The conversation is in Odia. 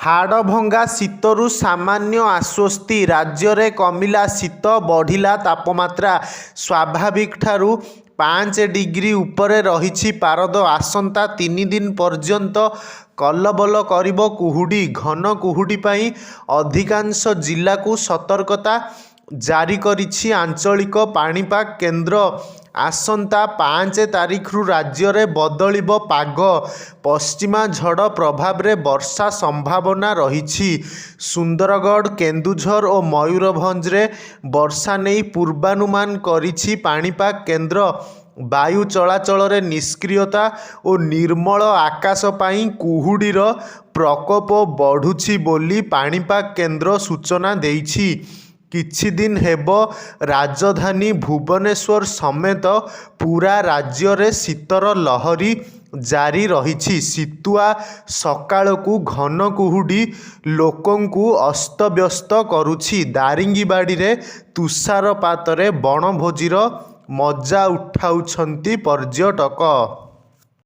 ହାଡ଼ଭଙ୍ଗା ଶୀତରୁ ସାମାନ୍ୟ ଆଶ୍ୱସ୍ତି। ରାଜ୍ୟରେ କମିଲା ଶୀତ, ବଢ଼ିଲା ତାପମାତ୍ରା। ସ୍ୱାଭାବିକଠାରୁ 5 ଡିଗ୍ରୀ ଉପରେ ରହିଛି ପାରଦ। ଆସନ୍ତା 3 ଦିନ ପର୍ଯ୍ୟନ୍ତ କଲବଲ କରିବ କୁହୁଡ଼ି। ଘନ କୁହୁଡ଼ି ପାଇଁ ଅଧିକାଂଶ ଜିଲ୍ଲାକୁ ସତର୍କତା ଜାରି କରିଛି ଆଞ୍ଚଳିକ ପାଣିପାଗ କେନ୍ଦ୍ର। ଆସନ୍ତା 5 ତାରିଖରୁ ରାଜ୍ୟରେ ବଦଳିବ ପାଗ। ପଶ୍ଚିମା ଝଡ଼ ପ୍ରଭାବରେ ବର୍ଷା ସମ୍ଭାବନା ରହିଛି। ସୁନ୍ଦରଗଡ଼, କେନ୍ଦୁଝର ଓ ମୟୂରଭଞ୍ଜରେ ବର୍ଷା ନେଇ ପୂର୍ବାନୁମାନ କରିଛି ପାଣିପାଗ କେନ୍ଦ୍ର। ବାୟୁ ଚଳାଚଳରେ ନିଷ୍କ୍ରିୟତା ଓ ନିର୍ମଳ ଆକାଶ ପାଇଁ କୁହୁଡ଼ିର ପ୍ରକୋପ ବଢ଼ୁଛି ବୋଲି ପାଣିପାଗ କେନ୍ଦ୍ର ସୂଚନା ଦେଇଛି। କିଛି ଦିନ ହେବ ରାଜଧାନୀ ଭୁବନେଶ୍ୱର ସମେତ ପୂରା ରାଜ୍ୟରେ ଶୀତର ଲହରୀ ଜାରି ରହିଛି। ଶୀତୁଆ ସକାଳକୁ ଘନ କୁହୁଡ଼ି ଲୋକଙ୍କୁ ଅସ୍ତବ୍ୟସ୍ତ କରୁଛି। ଦାରିଙ୍ଗିବାଡ଼ିରେ ତୁଷାରପାତରେ ବଣଭୋଜିର ମଜା ଉଠାଉଛନ୍ତି ପର୍ଯ୍ୟଟକ।